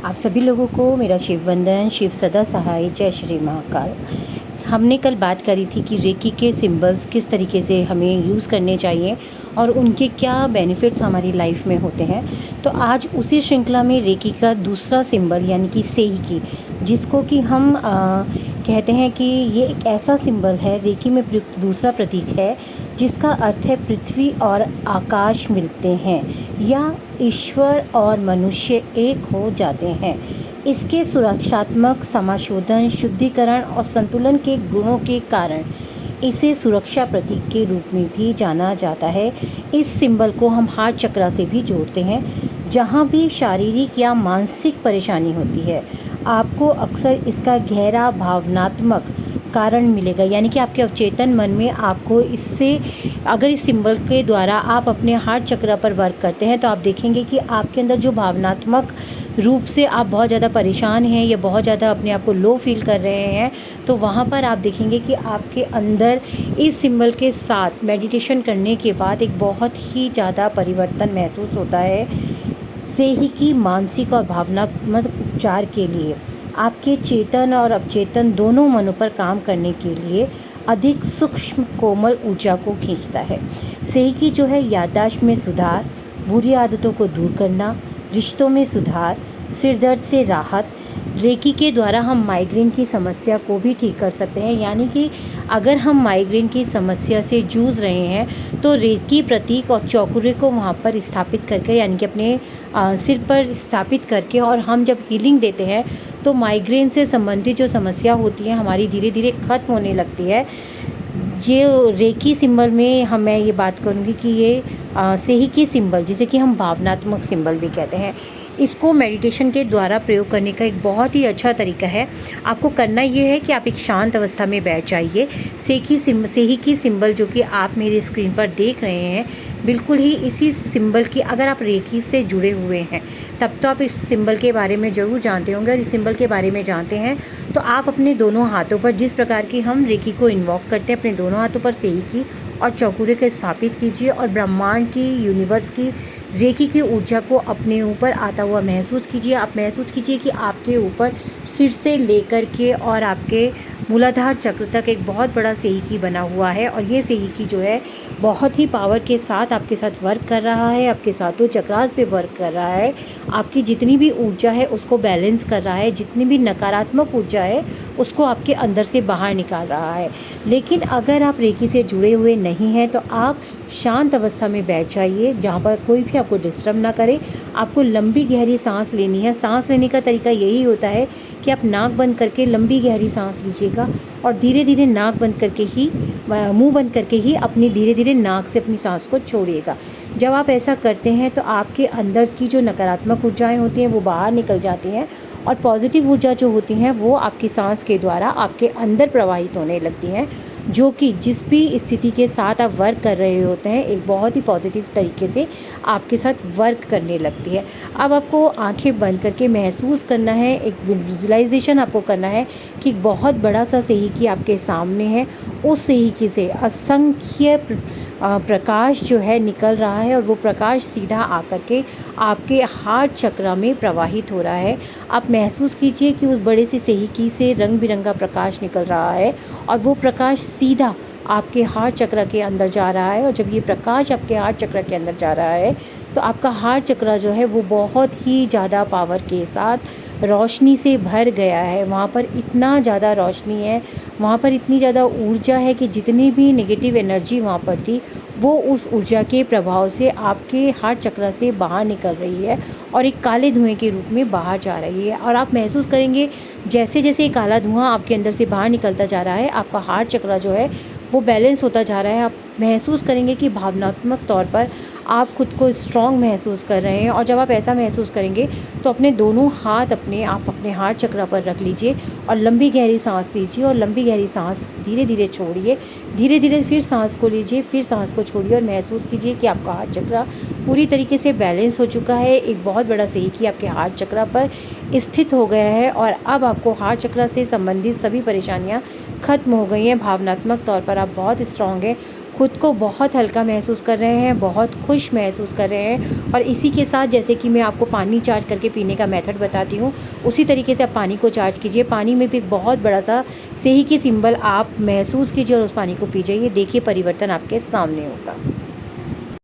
आप सभी लोगों को मेरा शिव वंदन, शिव सदा सहाय, जय श्री महाकाल। हमने कल बात करी थी कि रेकी के सिंबल्स किस तरीके से हमें यूज़ करने चाहिए और उनके क्या बेनिफिट्स हमारी लाइफ में होते हैं। तो आज उसी श्रृंखला में रेकी का दूसरा सिंबल यानी कि सेही, जिसको कि हम कहते हैं कि ये एक ऐसा सिंबल है, रेकी में प्रयुक्त दूसरा प्रतीक है, जिसका अर्थ है पृथ्वी और आकाश मिलते हैं या ईश्वर और मनुष्य एक हो जाते हैं। इसके सुरक्षात्मक, समाशोधन, शुद्धिकरण और संतुलन के गुणों के कारण इसे सुरक्षा प्रतीक के रूप में भी जाना जाता है। इस सिंबल को हम हार्ट चक्र से भी जोड़ते हैं। जहाँ भी शारीरिक या मानसिक परेशानी होती है, आपको अक्सर इसका गहरा भावनात्मक कारण मिलेगा, यानी कि आपके अवचेतन मन में आपको इससे, अगर इस सिंबल के द्वारा आप अपने हार्ट चक्र पर वर्क करते हैं तो आप देखेंगे कि आपके अंदर जो भावनात्मक रूप से आप बहुत ज़्यादा परेशान हैं या बहुत ज़्यादा अपने आप को लो फील कर रहे हैं, तो वहाँ पर आप देखेंगे कि आपके अंदर इस सिंबल के साथ मेडिटेशन करने के बाद एक बहुत ही ज़्यादा परिवर्तन महसूस होता है। सेही की मानसिक और भावनात्मक उपचार के लिए आपके चेतन और अवचेतन दोनों मनों पर काम करने के लिए अधिक सूक्ष्म कोमल ऊर्जा को खींचता है। सेही जो है याददाश्त में सुधार, बुरी आदतों को दूर करना, रिश्तों में सुधार, सिर दर्द से राहत। रेकी के द्वारा हम माइग्रेन की समस्या को भी ठीक कर सकते हैं, यानी कि अगर हम माइग्रेन की समस्या से जूझ रहे हैं तो रेकी प्रतीक और चौकुरे को वहाँ पर स्थापित करके, यानी कि अपने सिर पर स्थापित करके, और हम जब हीलिंग देते हैं तो माइग्रेन से संबंधित जो समस्या होती है हमारी धीरे धीरे ख़त्म होने लगती है। ये रेकी सिंबल में मैं ये बात करूँगी कि ये सेही की सिंबल, जिसे कि हम भावनात्मक सिंबल भी कहते हैं, इसको मेडिटेशन के द्वारा प्रयोग करने का एक बहुत ही अच्छा तरीका है। आपको करना ये है कि आप एक शांत अवस्था में बैठ जाइए। सेही की सिंबल जो कि आप मेरी स्क्रीन पर देख रहे हैं, बिल्कुल ही इसी सिंबल की, अगर आप रेकी से जुड़े हुए हैं तब तो आप इस सिंबल के बारे में ज़रूर जानते होंगे, और इस सिंबल के बारे में जानते हैं तो आप अपने दोनों हाथों पर, जिस प्रकार की हम रेकी को इन्वॉक करते हैं, अपने दोनों हाथों पर सेही की और चौकुरे को स्थापित कीजिए और ब्रह्मांड की, यूनिवर्स की रेकी की ऊर्जा को अपने ऊपर आता हुआ महसूस कीजिए। आप महसूस कीजिए कि आपके ऊपर सिर से लेकर के और आपके मूलाधार चक्र तक एक बहुत बड़ा सेही बना हुआ है, और ये सेही जो है बहुत ही पावर के साथ आपके साथ वर्क कर रहा है, आपके सातों चक्रास पे वर्क कर रहा है, आपकी जितनी भी ऊर्जा है उसको बैलेंस कर रहा है, जितनी भी नकारात्मक ऊर्जा है उसको आपके अंदर से बाहर निकाल रहा है। लेकिन अगर आप रेकी से जुड़े हुए नहीं हैं तो आप शांत अवस्था में बैठ जाइए, जहाँ पर कोई भी आपको डिस्टर्ब ना करे। आपको लंबी गहरी सांस लेनी है। सांस लेने का तरीका यही होता है कि आप नाक बंद करके लंबी गहरी सांस लीजिएगा और धीरे धीरे नाक बंद करके ही, मुंह बंद करके ही अपनी धीरे धीरे नाक से अपनी सांस को छोड़िएगा। जब आप ऐसा करते हैं तो आपके अंदर की जो नकारात्मक ऊर्जाएं होती हैं वो बाहर निकल जाती हैं, और पॉजिटिव ऊर्जा जो होती हैं वो आपकी सांस के द्वारा आपके अंदर प्रवाहित होने लगती हैं, जो कि जिस भी स्थिति के साथ आप वर्क कर रहे होते हैं एक बहुत ही पॉजिटिव तरीके से आपके साथ वर्क करने लगती है। अब आपको आंखें बंद करके महसूस करना है, एक विजुअलाइजेशन आपको करना है कि बहुत बड़ा सा सेही आपके सामने है। उस सेही से असंख्य प्रकाश जो है निकल रहा है, और वो प्रकाश सीधा आकर के आपके हार्ट चक्र में प्रवाहित हो रहा है। आप महसूस कीजिए कि उस बड़े से सेही से रंग बिरंगा प्रकाश निकल रहा है, और वो प्रकाश सीधा आपके हार्ट चक्र के अंदर जा रहा है। और जब ये प्रकाश आपके हार्ट चक्र के अंदर जा रहा है तो आपका हार्ट चक्र जो है वो बहुत ही ज़्यादा पावर के साथ रोशनी से भर गया है। वहाँ पर इतना ज़्यादा रोशनी है, वहाँ पर इतनी ज़्यादा ऊर्जा है कि जितनी भी नेगेटिव एनर्जी वहाँ पर थी वो उस ऊर्जा के प्रभाव से आपके हार्ट चक्र से बाहर निकल रही है और एक काले धुएं के रूप में बाहर जा रही है। और आप महसूस करेंगे जैसे जैसे ये काला धुआं आपके अंदर से बाहर निकलता जा रहा है, आपका हार्ट चक्र जो है वो बैलेंस होता जा रहा है। आप महसूस करेंगे कि भावनात्मक तौर पर आप खुद को स्ट्रॉन्ग महसूस कर रहे हैं। और जब आप ऐसा महसूस करेंगे तो अपने दोनों हाथ अपने हार्ट चक्र पर रख लीजिए और लंबी गहरी सांस लीजिए, और लंबी गहरी सांस धीरे धीरे छोड़िए। धीरे धीरे फिर सांस को लीजिए, फिर सांस को छोड़िए, और महसूस कीजिए कि आपका हार्ट चक्र पूरी तरीके से बैलेंस हो चुका है। एक बहुत बड़ा सेही आपके हार्ट चक्र पर स्थित हो गया है, और अब आपको हार्ट चक्र से संबंधित सभी परेशानियाँ ख़त्म हो गई हैं। भावनात्मक तौर पर आप बहुत स्ट्रॉन्ग हैं, खुद को बहुत हल्का महसूस कर रहे हैं, बहुत खुश महसूस कर रहे हैं। और इसी के साथ जैसे कि मैं आपको पानी चार्ज करके पीने का मेथड बताती हूँ, उसी तरीके से आप पानी को चार्ज कीजिए। पानी में भी एक बहुत बड़ा सा सही की सिंबल आप महसूस कीजिए और उस पानी को पीजिए। देखिए परिवर्तन आपके सामने होगा।